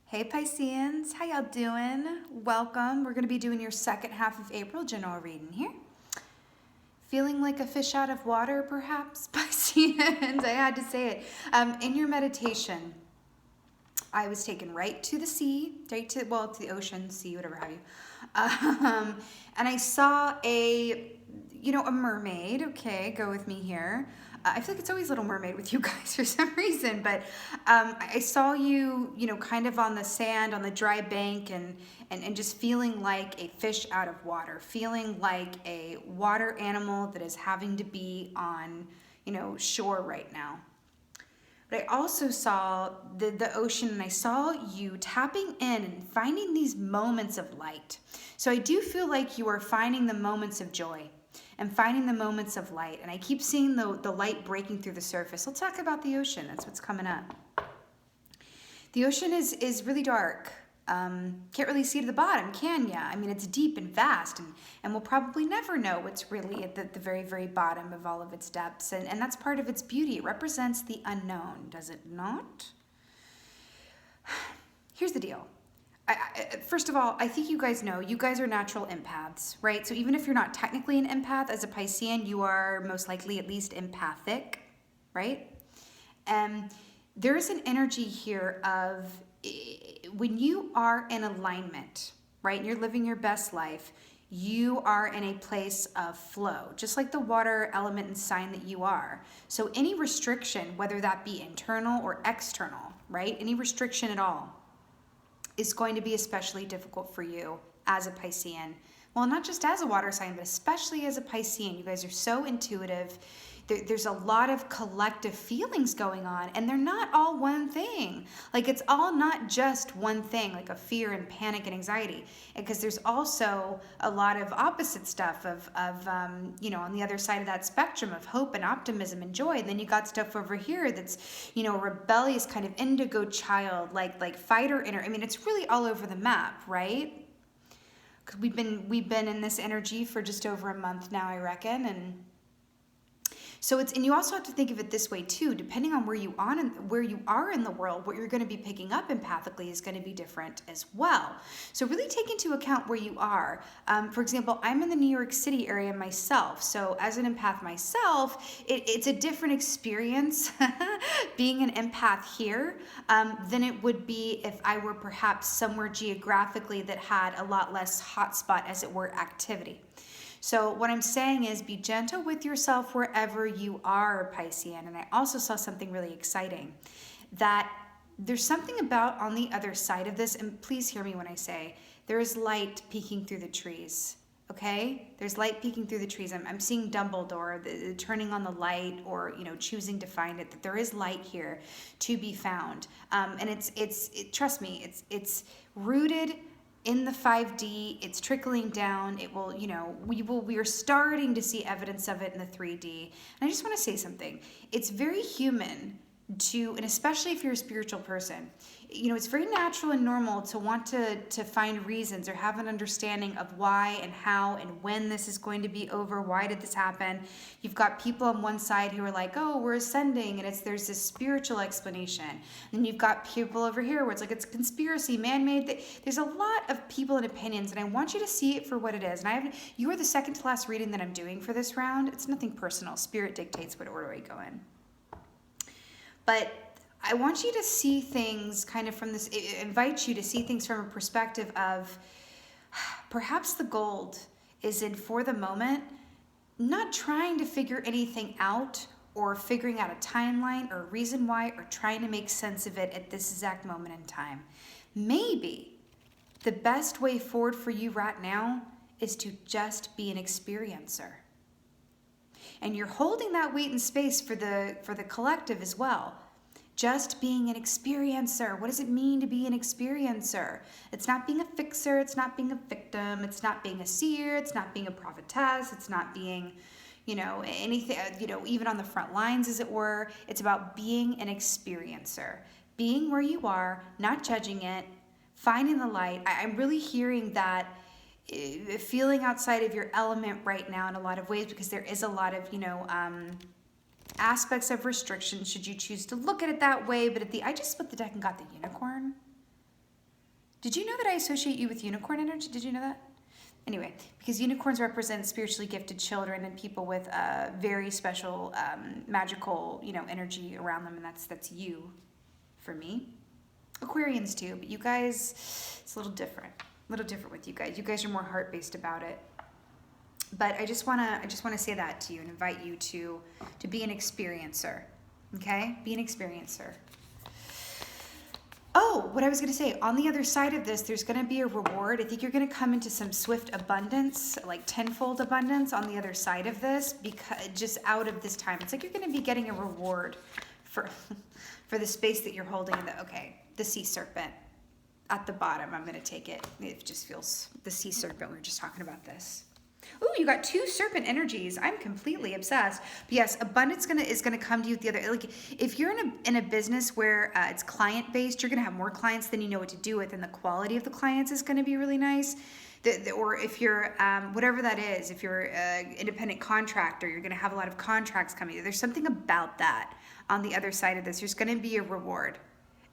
Hey Pisceans, how y'all doing? Welcome. We're going to be doing your second half of April general reading here. Feeling like a fish out of water, perhaps, Pisceans? I had to say it. In your meditation, I was taken right to the sea, to the ocean, sea, whatever have you. And I saw a mermaid. Okay, go with me here. I feel like it's always Little Mermaid with you guys for some reason, but I saw you, kind of on the sand, on the dry bank, and just feeling like a fish out of water, feeling like a water animal that is having to be on, shore right now. But I also saw the ocean, and I saw you tapping in and finding these moments of light. So I do feel like you are finding the moments of joy and finding the moments of light. And I keep seeing the light breaking through the surface. Let's talk about the ocean. That's what's coming up. The ocean is really dark. Can't really see to the bottom, can ya? I mean, it's deep and vast, and we'll probably never know what's really at the very, very bottom of all of its depths. And that's part of its beauty. It represents the unknown, does it not? Here's the deal. First of all, I think you guys know, you guys are natural empaths, right? So even if you're not technically an empath, as a Piscean, you are most likely at least empathic, right? And there's an energy here of when you are in alignment, right, and you're living your best life, you are in a place of flow, just like the water element and sign that you are. So any restriction, whether that be internal or external, right, any restriction at all, is going to be especially difficult for you as a Piscean. Well, not just as a water sign, but especially as a Piscean. You guys are so intuitive. There's a lot of collective feelings going on, and they're not all one thing. Like, it's all not just one thing, like a fear and panic and anxiety. Because there's also a lot of opposite stuff of on the other side of that spectrum of hope and optimism and joy. And then you got stuff over here that's, a rebellious kind of indigo child, like fighter inner. I mean, it's really all over the map, right? Because we've been in this energy for just over a month now, I reckon, and so and you also have to think of it this way too. Depending on where you are in the world, what you're going to be picking up empathically is going to be different as well. So really take into account where you are. For example, I'm in the New York City area myself. So as an empath myself, it's a different experience being an empath here than it would be if I were perhaps somewhere geographically that had a lot less hotspot, as it were, activity. So what I'm saying is be gentle with yourself wherever you are, Piscean. And I also saw something really exciting, that there's something about on the other side of this, and please hear me when I say, there is light peeking through the trees, okay? There's light peeking through the trees. I'm seeing Dumbledore turning on the light, or, choosing to find it, that there is light here to be found. And trust me, it's rooted in the 5D, it's trickling down. It will, we are starting to see evidence of it in the 3D. And I just want to say something. It's very human and especially if you're a spiritual person, it's very natural and normal to want to find reasons or have an understanding of why and how and when this is going to be over. Why did this happen? You've got people on one side who are like, oh, we're ascending, and there's this spiritual explanation. And you've got people over here where it's like, it's a conspiracy, man-made. There's a lot of people and opinions, and I want you to see it for what it is. And you are the second to last reading that I'm doing for this round. It's nothing personal. Spirit dictates what order I go in. But I want you to see things kind of from this, invite you to see things from a perspective of perhaps the gold is in, for the moment, not trying to figure anything out or figuring out a timeline or a reason why or trying to make sense of it at this exact moment in time. Maybe the best way forward for you right now is to just be an experiencer. And you're holding that weight and space for the collective as well. Just being an experiencer. What does it mean to be an experiencer? It's not being a fixer. It's not being a victim. It's not being a seer. It's not being a prophetess. It's not being, anything, even on the front lines, as it were. It's about being an experiencer. Being where you are, not judging it, finding the light. I'm really hearing that feeling outside of your element right now in a lot of ways, because there is a lot of, aspects of restriction should you choose to look at it that way. But I just split the deck and got the unicorn. Did you know that I associate you with unicorn energy? Did you know that? Anyway, because unicorns represent spiritually gifted children and people with very special magical, energy around them, and that's you for me. Aquarians too, but you guys, it's a little different with you guys. You guys are more heart-based about it. But I just wanna say that to you and invite you to be an experiencer. Okay? Be an experiencer. Oh, what I was going to say, on the other side of this, there's going to be a reward. I think you're going to come into some swift abundance, like tenfold abundance on the other side of this, because just out of this time. It's like you're going to be getting a reward for the space that you're holding. The sea serpent at the bottom. I'm going to take it. It just feels, the sea serpent, we were just talking about this. Ooh, you got 2 serpent energies. I'm completely obsessed. But yes, abundance is gonna come to you with the other. Like if you're in a business where it's client based, you're gonna have more clients than you know what to do with, and the quality of the clients is gonna be really nice. Or if you're whatever that is, if you're an independent contractor, you're gonna have a lot of contracts coming. There's something about that on the other side of this. There's gonna be a reward.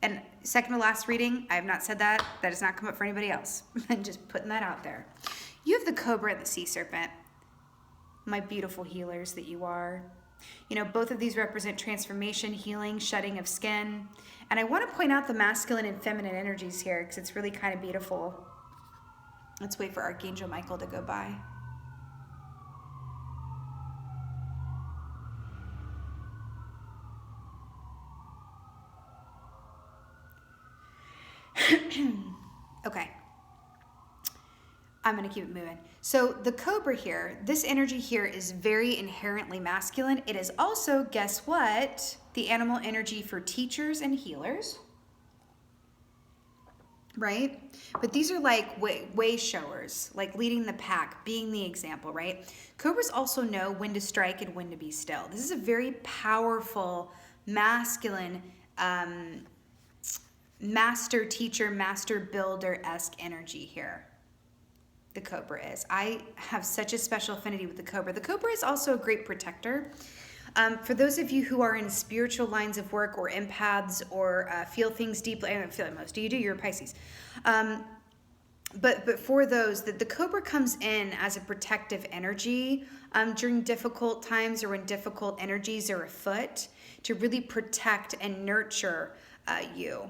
And second to last reading, I have not said that. That does not come up for anybody else. I'm just putting that out there. You have the cobra and the sea serpent, my beautiful healers that you are. Both of these represent transformation, healing, shedding of skin. And I want to point out the masculine and feminine energies here because it's really kind of beautiful. Let's wait for Archangel Michael to go by. Okay. I'm going to keep it moving. So the cobra here, this energy here is very inherently masculine. It is also, guess what? The animal energy for teachers and healers. Right? But these are like way showers, like leading the pack, being the example, right? Cobras also know when to strike and when to be still. This is a very powerful, masculine, master teacher, master builder-esque energy here. The cobra is. I have such a special affinity with the cobra. The cobra is also a great protector. For those of you who are in spiritual lines of work or empaths or feel things deeply, I don't feel like most of you do, you're Pisces. But for those, the cobra comes in as a protective energy during difficult times or when difficult energies are afoot to really protect and nurture you.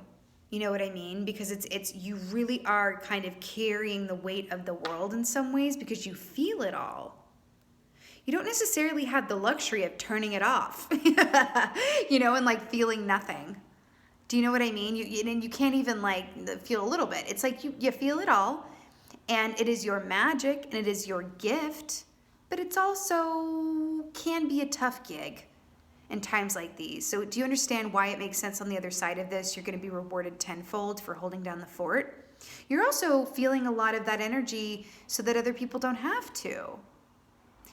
You know what I mean? Because it's you really are kind of carrying the weight of the world in some ways because you feel it all. You don't necessarily have the luxury of turning it off, and like feeling nothing. Do you know what I mean? You can't even like feel a little bit. It's like you feel it all, and it is your magic and it is your gift, but it's also can be a tough gig in times like these. So do you understand why it makes sense on the other side of this? You're going to be rewarded tenfold for holding down the fort. You're also feeling a lot of that energy so that other people don't have to.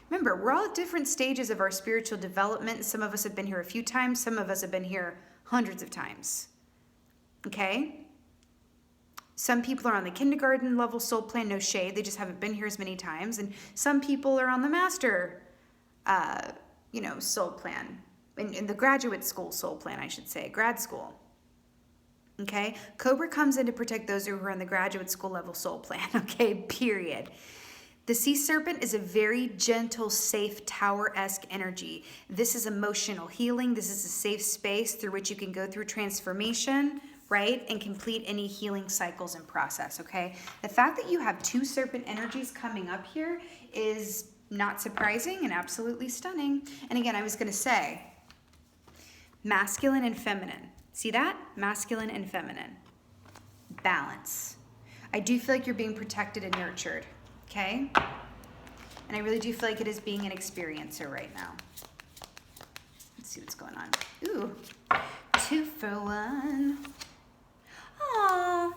Remember, we're all at different stages of our spiritual development. Some of us have been here a few times. Some of us have been here hundreds of times. Okay? Some people are on the kindergarten level soul plan, no shade. They just haven't been here as many times. And some people are on the master, soul plan. In the graduate school soul plan, I should say, grad school. Okay? Cobra comes in to protect those who are in the graduate school level soul plan. Okay? Period. The sea serpent is a very gentle, safe, tower-esque energy. This is emotional healing. This is a safe space through which you can go through transformation, right? And complete any healing cycles and process, okay? The fact that you have 2 serpent energies coming up here is not surprising and absolutely stunning. And again, I was going to say, masculine and feminine. See that? Masculine and feminine. Balance. I do feel like you're being protected and nurtured, okay? And I really do feel like it is being an experiencer right now. Let's see what's going on. Ooh, 2 for 1. Aww.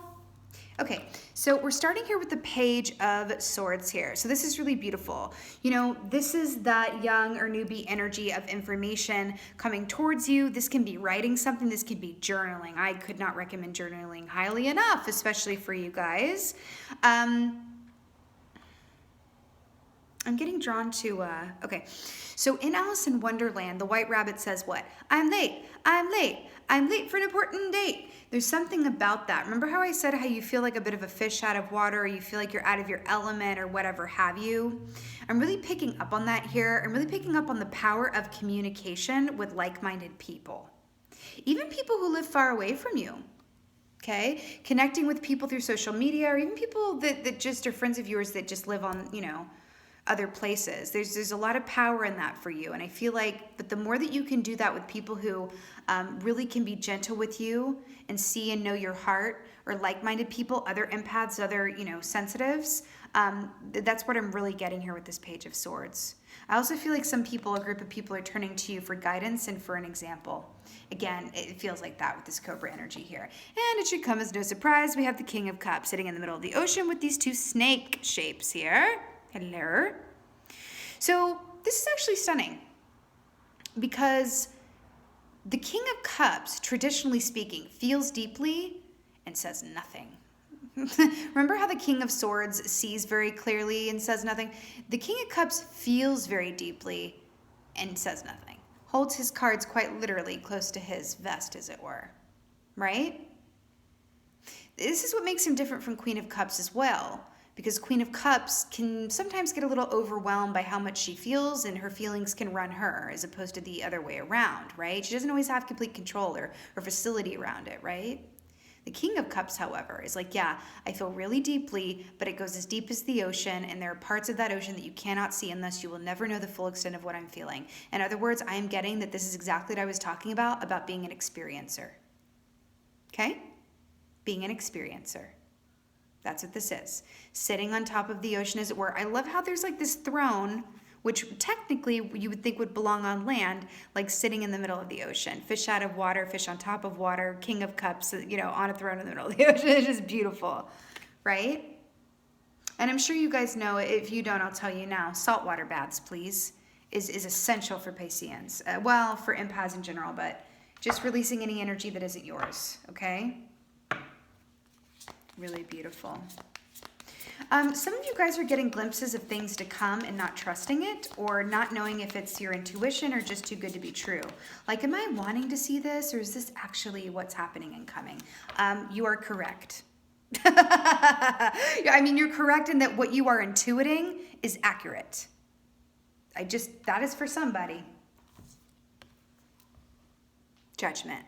Okay, so we're starting here with the Page of Swords here. So this is really beautiful. This is that young or newbie energy of information coming towards you. This can be writing something. This could be journaling. I could not recommend journaling highly enough, especially for you guys. I'm getting drawn to, okay. So in Alice in Wonderland, the White Rabbit says what? I'm late, I'm late, I'm late for an important date. There's something about that. Remember how I said how you feel like a bit of a fish out of water, or you feel like you're out of your element or whatever have you? I'm really picking up on that here. I'm really picking up on the power of communication with like-minded people. Even people who live far away from you. Okay? Connecting with people through social media, or even people that just are friends of yours that just live on, other places. There's a lot of power in that for you. And I feel like, but the more that you can do that with people who really can be gentle with you and see and know your heart, or like-minded people, other empaths, other, sensitives, that's what I'm really getting here with this Page of Swords. I also feel like some people, a group of people, are turning to you for guidance and for an example. Again, it feels like that with this Cobra energy here. And it should come as no surprise, we have the King of Cups sitting in the middle of the ocean with these two snake shapes here. Hello. So this is actually stunning, because the King of Cups, traditionally speaking, feels deeply and says nothing. Remember how the King of Swords sees very clearly and says nothing? The King of Cups feels very deeply and says nothing. Holds his cards quite literally close to his vest, as it were. Right? This is what makes him different from Queen of Cups as well, because Queen of Cups can sometimes get a little overwhelmed by how much she feels, and her feelings can run her, as opposed to the other way around, right? She doesn't always have complete control or facility around it, right? The King of Cups, however, is like, yeah, I feel really deeply, but it goes as deep as the ocean, and there are parts of that ocean that you cannot see unless you will never know the full extent of what I'm feeling. In other words, I am getting that this is exactly what I was talking about being an experiencer. Okay? Being an experiencer. That's what this is. Sitting on top of the ocean, as it were. I love how there's like this throne, which technically you would think would belong on land, like sitting in the middle of the ocean. Fish out of water, fish on top of water, King of Cups, on a throne in the middle of the ocean. It's just beautiful, right? And I'm sure you guys know, if you don't, I'll tell you now, saltwater baths, please, is essential for Pisceans. Well, for empaths in general, but just releasing any energy that isn't yours, okay? Really beautiful. Some of you guys are getting glimpses of things to come and not trusting it, or not knowing if it's your intuition or just too good to be true. Like, am I wanting to see this, or is this actually what's happening and coming? You are correct. I mean, you're correct in that what you are intuiting is accurate. That is for somebody. Judgment.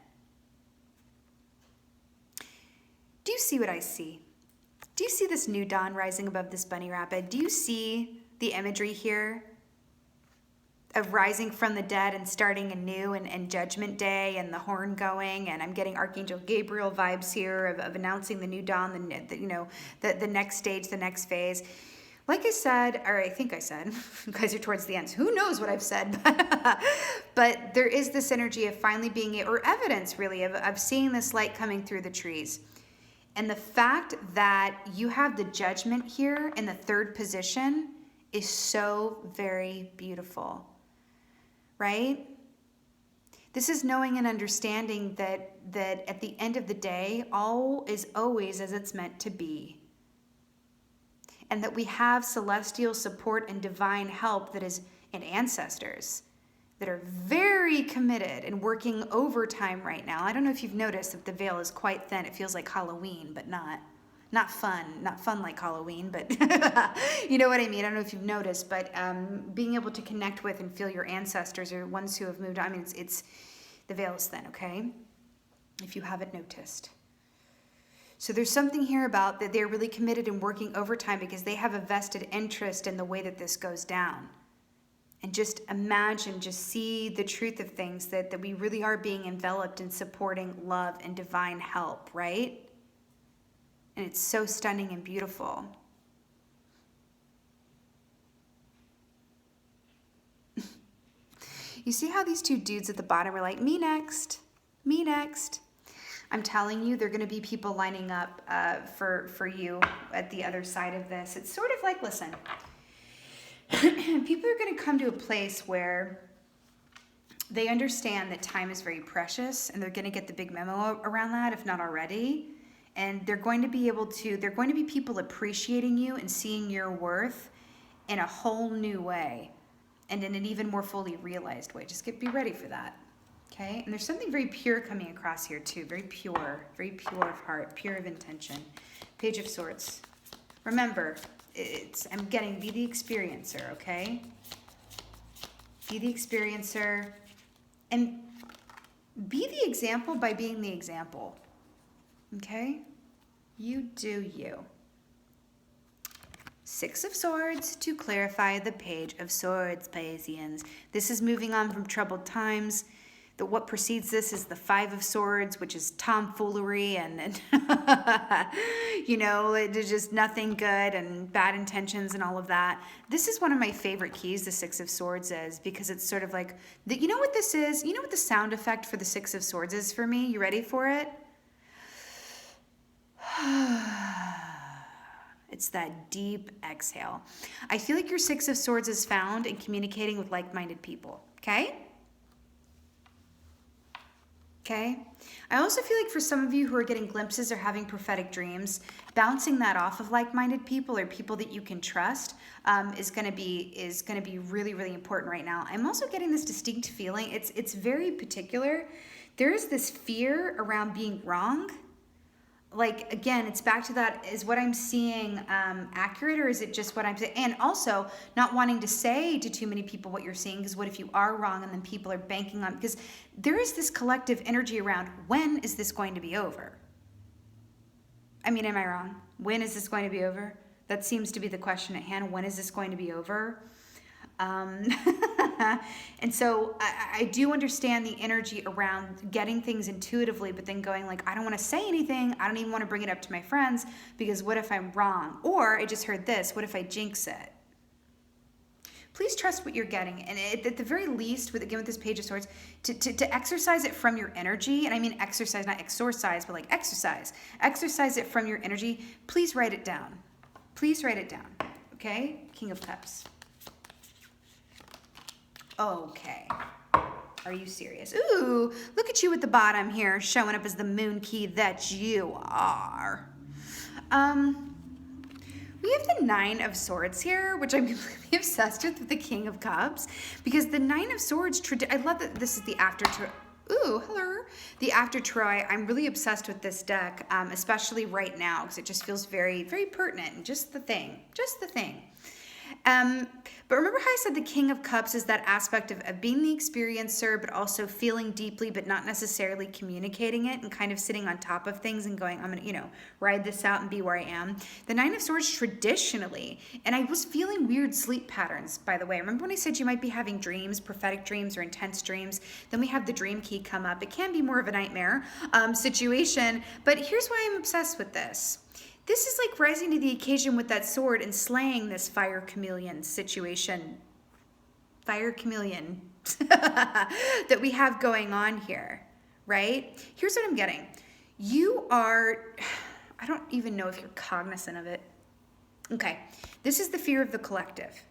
Do you see what I see? Do you see this new dawn rising above this bunny rapid? Do you see the imagery here of rising from the dead and starting anew, and Judgment Day and the horn going? And I'm getting Archangel Gabriel vibes here of announcing the new dawn, the next stage, the next phase. Like I said, or I think I said, you guys are towards the end, so who knows what I've said, but there is this energy of finally being, or evidence really, of seeing this light coming through the trees. And the fact that you have the Judgment here in the third position is so very beautiful, right? This is knowing and understanding that at the end of the day, all is always as it's meant to be. And that we have celestial support and divine help and ancestors that are very committed and working overtime right now. I don't know if you've noticed that the veil is quite thin. It feels like Halloween, but not fun like Halloween, but you know what I mean? I don't know if you've noticed, but being able to connect with and feel your ancestors, or ones who have moved on. I mean, it's the veil is thin, okay? If you haven't noticed. So there's something here about that they're really committed and working overtime because they have a vested interest in the way that this goes down. And just imagine, just see the truth of things, that we really are being enveloped in supporting love and divine help, right? And it's so stunning and beautiful. You see how these two dudes at the bottom are like, me next, me next. I'm telling you, there are going to be people lining up for you at the other side of this. It's sort of like, listen, people are going to come to a place where they understand that time is very precious, and they're going to get the big memo around that, if not already. And they're going to be people appreciating you and seeing your worth in a whole new way, and in an even more fully realized way. Just be ready for that. Okay, and there's something very pure coming across here too. Very pure of heart, pure of intention. Page of Swords. Remember, I'm getting be the experiencer, okay? Be the experiencer and be the example by being the example. Okay? You do you. Six of Swords to clarify the Page of Swords, Pisceans. This is moving on from troubled times. What precedes this is the Five of Swords, which is tomfoolery and you know, it's just nothing good and bad intentions and all of that. This is one of my favorite keys, the Six of Swords is, because it's sort of like, you know what this is? You know what the sound effect for the Six of Swords is for me? You ready for it? It's that deep exhale. I feel like your Six of Swords is found in communicating with like-minded people, okay? Okay. I also feel like for some of you who are getting glimpses or having prophetic dreams, bouncing that off of like-minded people or people that you can trust is going to be really, really important right now. I'm also getting this distinct feeling. It's very particular. There is this fear around being wrong. Like, again, it's back to that, is what I'm seeing accurate, or is it just what I'm saying? And also not wanting to say to too many people what you're seeing, because what if you are wrong and then people are banking on, because there is this collective energy around, when is this going to be over? I mean, am I wrong? When is this going to be over? That seems to be the question at hand. When is this going to be over? And so I do understand the energy around getting things intuitively, but then going like, I don't want to say anything. I don't even want to bring it up to my friends because what if I'm wrong? Or I just heard this, what if I jinx it? Please trust what you're getting. And at the very least, again with this Page of Swords, to exercise it from your energy, and I mean exercise, not exorcise, but like exercise it from your energy. Please write it down. Please write it down. Okay? King of Cups. Okay. Are you serious? Ooh, look at you at the bottom here, showing up as the moon key that you are. We have the Nine of Swords here, which I'm completely obsessed with the King of Cups, because the Nine of Swords, I love that this is the after. Ooh, hello. The After Troy. I'm really obsessed with this deck, especially right now, because it just feels very, very pertinent and just the thing. But remember how I said the King of Cups is that aspect of being the experiencer, but also feeling deeply, but not necessarily communicating it and kind of sitting on top of things and going, I'm going to, ride this out and be where I am. The Nine of Swords traditionally, and I was feeling weird sleep patterns, by the way. Remember when I said you might be having dreams, prophetic dreams or intense dreams? Then we have the dream key come up. It can be more of a nightmare situation, but here's why I'm obsessed with this. This is like rising to the occasion with that sword and slaying this fire chameleon situation. Fire chameleon that we have going on here, right? Here's what I'm getting. You are, I don't even know if you're cognizant of it. Okay, this is the fear of the collective.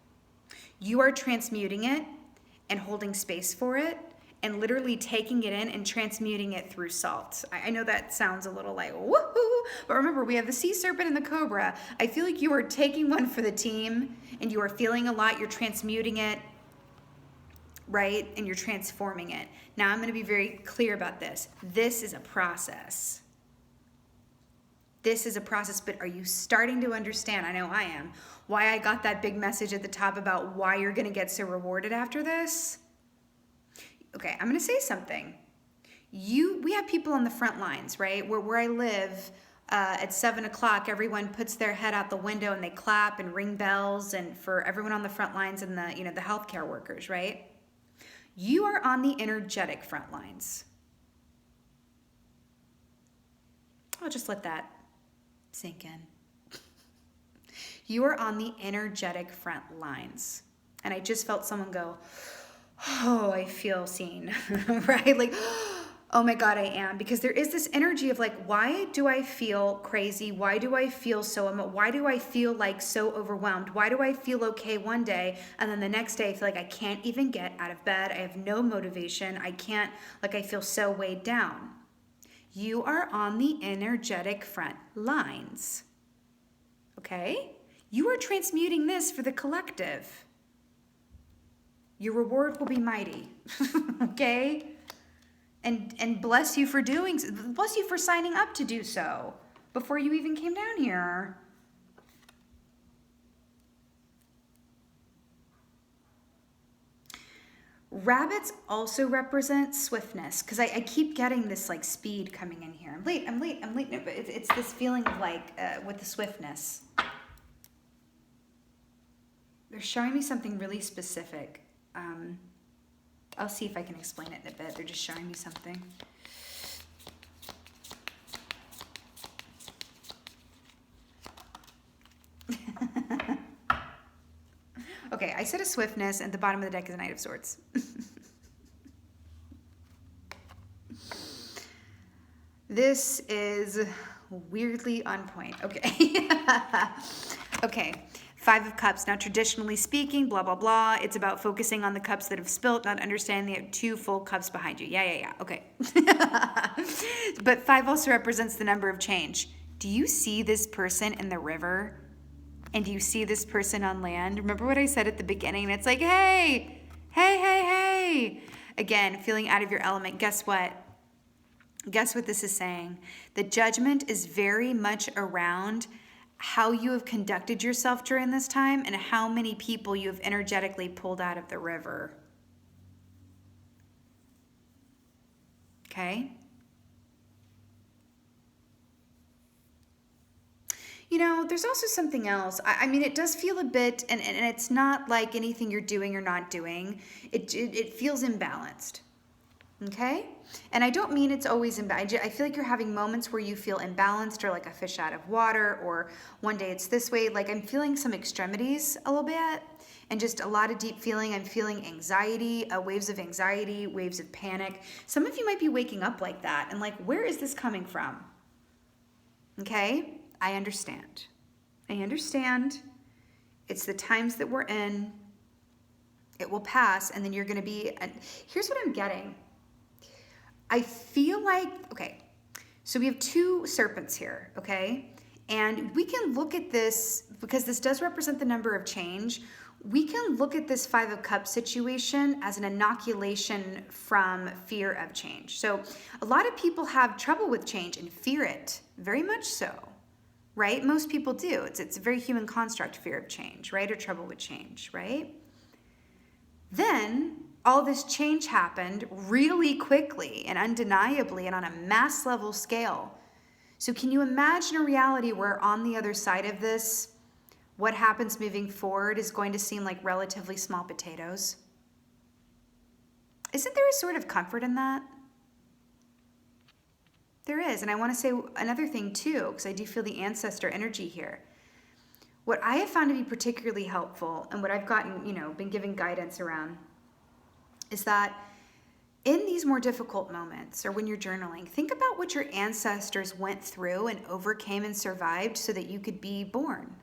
You are transmuting it and holding space for it, and literally taking it in and transmuting it through salt. I know that sounds a little like, woohoo, but remember, we have the sea serpent and the cobra. I feel like you are taking one for the team, and you are feeling a lot, you're transmuting it, right? And you're transforming it. Now, I'm gonna be very clear about this. This is a process. This is a process, but are you starting to understand, I know I am, why I got that big message at the top about why you're gonna get so rewarded after this? Okay, I'm gonna say something. We have people on the front lines, right? Where I live, at 7 o'clock, everyone puts their head out the window and they clap and ring bells, and for everyone on the front lines and the healthcare workers, right? You are on the energetic front lines. I'll just let that sink in. You are on the energetic front lines. And I just felt someone go, oh, I feel seen, right? Like, oh my God, I am. Because there is this energy of like, why do I feel crazy? Why do I feel why do I feel like so overwhelmed? Why do I feel okay one day? And then the next day I feel like I can't even get out of bed. I have no motivation. I feel so weighed down. You are on the energetic front lines, okay? You are transmuting this for the collective. Your reward will be mighty, okay? and bless you for doing, bless you for signing up to do so before you even came down here. Rabbits also represent swiftness, because I keep getting this like speed coming in here. I'm late. No, but it's this feeling of like with the swiftness. They're showing me something really specific. I'll see if I can explain it in a bit. They're just showing me something. Okay, I said a swiftness, and at the bottom of the deck is a Knight of Swords. This is weirdly on point. Okay. Okay. Five of Cups. Now, traditionally speaking, blah, blah, blah. It's about focusing on the cups that have spilt, not understanding they have 2 full cups behind you. Yeah. Okay. But 5 also represents the number of change. Do you see this person in the river? And do you see this person on land? Remember what I said at the beginning? It's like, hey. Again, feeling out of your element. Guess what? Guess what this is saying? The judgment is very much around how you have conducted yourself during this time and how many people you have energetically pulled out of the river. Okay? You know, there's also something else. I mean, it does feel a bit, and it's not like anything you're doing or not doing. It feels imbalanced. Okay? And I don't mean it's always imbalanced. I feel like you're having moments where you feel imbalanced or like a fish out of water, or one day it's this way. Like I'm feeling some extremities a little bit and just a lot of deep feeling. I'm feeling anxiety, waves of anxiety, waves of panic. Some of you might be waking up like that and like, where is this coming from? Okay? I understand. It's the times that we're in. It will pass, and then you're going to be... Here's what I'm getting. I feel like... Okay, so we have 2 serpents here, okay? And we can look at this, because this does represent the number of change, we can look at this 5 of Cups situation as an inoculation from fear of change. So a lot of people have trouble with change and fear it, very much so. Right? Most people do. It's a very human construct, fear of change, right? Or trouble with change, right? Then all this change happened really quickly and undeniably and on a mass level scale. So can you imagine a reality where on the other side of this, what happens moving forward is going to seem like relatively small potatoes? Isn't there a sort of comfort in that? There is, and I want to say another thing too, because I do feel the ancestor energy here. What I have found to be particularly helpful, and what I've gotten, been given guidance around, is that in these more difficult moments, or when you're journaling, think about what your ancestors went through and overcame and survived so that you could be born.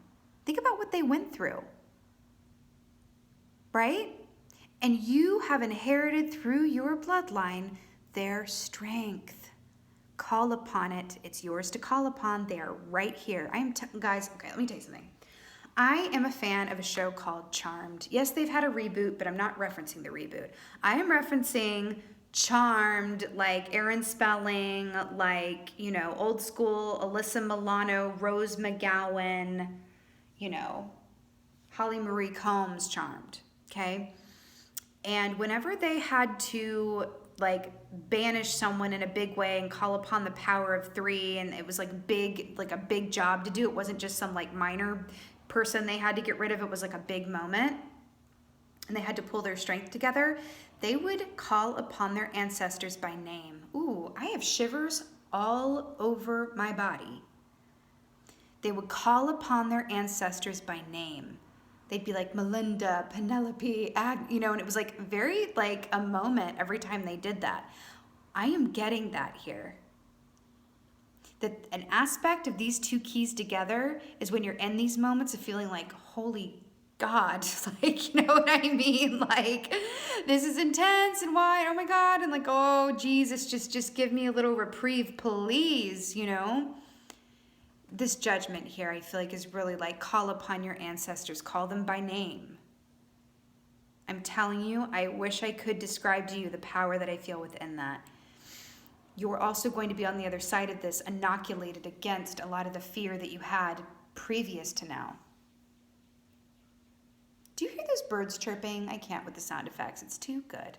Think about what they went through, right? And you have inherited through your bloodline their strength. Call upon it. It's yours to call upon. They are right here. Guys, okay, let me tell you something. I am a fan of a show called Charmed. Yes, they've had a reboot, but I'm not referencing the reboot. I am referencing Charmed, like Aaron Spelling, like, old school Alyssa Milano, Rose McGowan, Holly Marie Combs Charmed, okay? And whenever they had to banish someone in a big way and call upon the power of 3, and it was a big job to do. It wasn't just some minor person they had to get rid of. It was a big moment, and they had to pull their strength together. They would call upon their ancestors by name. Ooh, I have shivers all over my body. They would call upon their ancestors by name. They'd be like Melinda, Penelope, and it was very a moment every time they did that. I am getting that here. That an aspect of these 2 keys together is when you're in these moments of feeling like, holy God, you know what I mean? This is intense and why, oh my God, and oh Jesus, just give me a little reprieve, please, This judgment here, I feel is really call upon your ancestors, call them by name. I'm telling you, I wish I could describe to you the power that I feel within that. you're also going to be on the other side of this inoculated against a lot of the fear that you had previous to now. Do you hear those birds chirping? I can't with the sound effects. It's too good.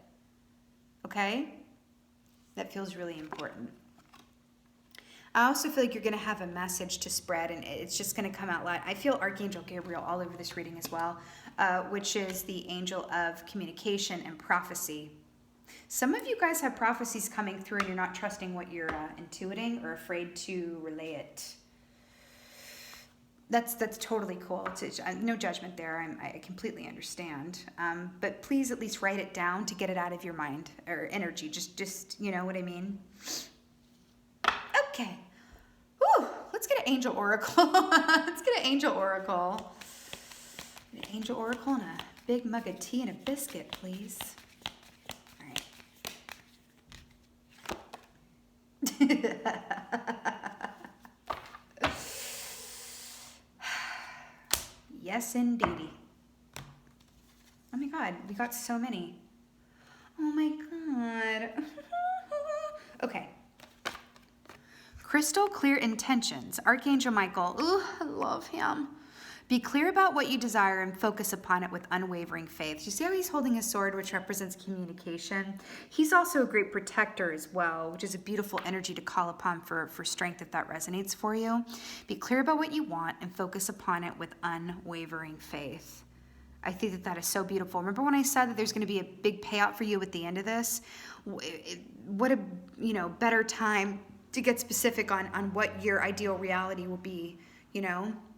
Okay? That feels really important. I also feel like you're going to have a message to spread, and it's just going to come out loud. I feel Archangel Gabriel all over this reading as well, which is the angel of communication and prophecy. Some of you guys have prophecies coming through and you're not trusting what you're intuiting or afraid to relay it. That's totally cool. It's no judgment there. I completely understand. But please at least write it down to get it out of your mind or energy. Just you know what I mean? Okay. Whew, let's get an angel oracle. Let's get an angel oracle. An angel oracle and a big mug of tea and a biscuit, please. All right. Yes, indeedy. Oh my God, we got so many. Oh my God. Okay. Crystal clear intentions. Archangel Michael. Ooh, I love him. Be clear about what you desire and focus upon it with unwavering faith. You see how he's holding his sword, which represents communication? He's also a great protector as well, which is a beautiful energy to call upon for strength if that resonates for you. Be clear about what you want and focus upon it with unwavering faith. I think that that is so beautiful. Remember when I said that there's going to be a big payout for you at the end of this? What a better time to get specific on what your ideal reality will be,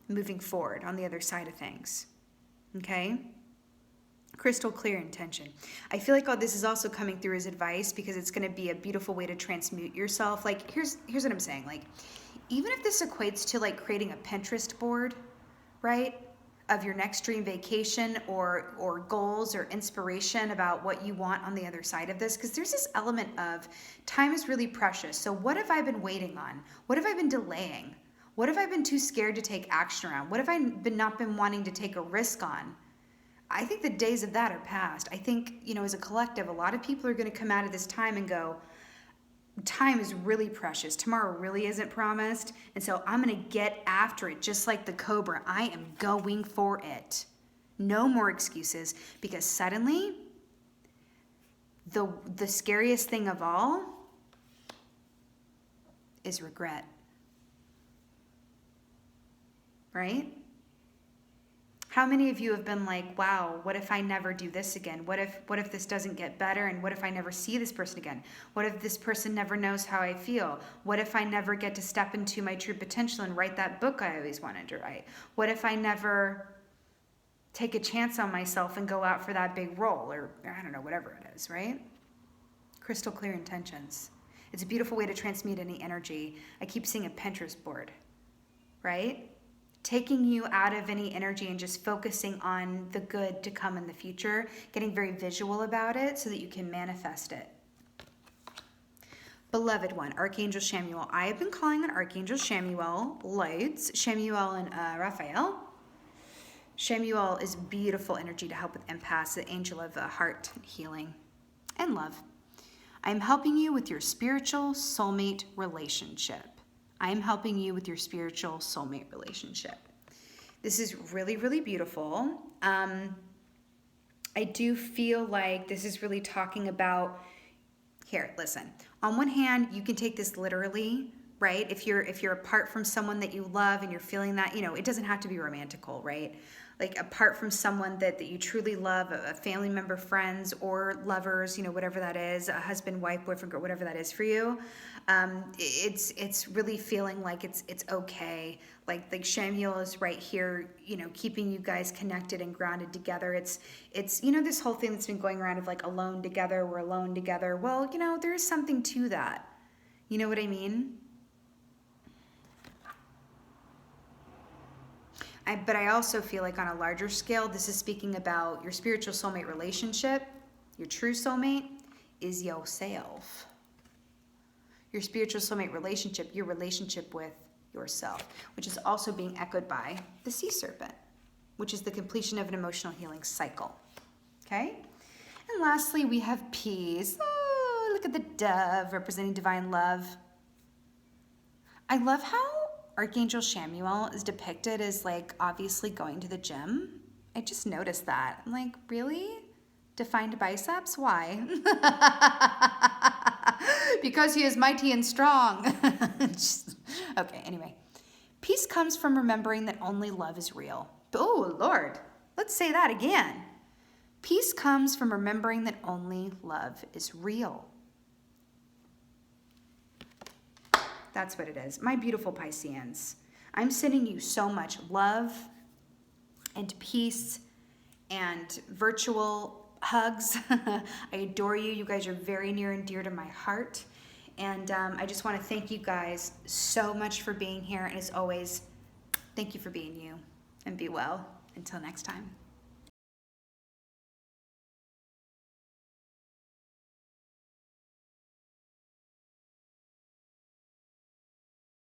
moving forward on the other side of things. Okay? Crystal clear intention. I feel like all this is also coming through as advice because it's going to be a beautiful way to transmute yourself. Like, here's what I'm saying. Like, even if this equates to like creating a Pinterest board, right, of your next dream vacation or goals or inspiration about what you want on the other side of this, because there's this element of time is really precious. So what have I been waiting on? What have I been delaying? What have I been too scared to take action around? What have I not been wanting to take a risk on? I think the days of that are past. I think, as a collective, a lot of people are going to come out of this time and go, time is really precious. Tomorrow really isn't promised. And so I'm going to get after it just like the cobra. I am going for it. No more excuses, because suddenly the scariest thing of all is regret. Right? How many of you have been like, wow, what if I never do this again? What if this doesn't get better? And what if I never see this person again? What if this person never knows how I feel? What if I never get to step into my true potential and write that book I always wanted to write? What if I never take a chance on myself and go out for that big role, or I don't know, whatever it is, right? Crystal clear intentions. It's a beautiful way to transmute any energy. I keep seeing a Pinterest board, right? Taking you out of any energy and just focusing on the good to come in the future, getting very visual about it so that you can manifest it. Beloved one, Archangel Chamuel. I have been calling on Archangel Chamuel lights, Chamuel and Raphael. Chamuel is beautiful energy to help with empaths, the angel of heart healing and love. I am helping you with your spiritual soulmate relationship. I am helping you with your spiritual soulmate relationship. This is really, really beautiful. I do feel like this is really talking about, here, listen. On one hand, you can take this literally, right? If you're apart from someone that you love and you're feeling that, it doesn't have to be romantical, right? Like apart from someone that you truly love, a family member, friends, or lovers, whatever that is, a husband, wife, boyfriend, girl, whatever that is for you. It's really feeling like it's okay. Like Chamuel is right here, keeping you guys connected and grounded together. It's this whole thing that's been going around of like alone together, we're alone together. Well, there is something to that. You know what I mean? But I also feel like on a larger scale, this is speaking about your spiritual soulmate relationship. Your true soulmate is yourself. Your spiritual soulmate relationship, your relationship with yourself, which is also being echoed by the sea serpent, which is the completion of an emotional healing cycle. Okay? And lastly, we have peace. Oh, look at the dove representing divine love. I love how Archangel Chamuel is depicted as like obviously going to the gym. I just noticed that. I'm like, really? Defined biceps? Why? Because he is mighty and strong. Okay, anyway. Peace comes from remembering that only love is real. Oh, Lord. Let's say that again. Peace comes from remembering that only love is real. That's what it is. My beautiful Pisceans, I'm sending you so much love and peace and virtual hugs. I adore you. You guys are very near and dear to my heart. And I just want to thank you guys so much for being here. And as always, thank you for being you. And be well. Until next time.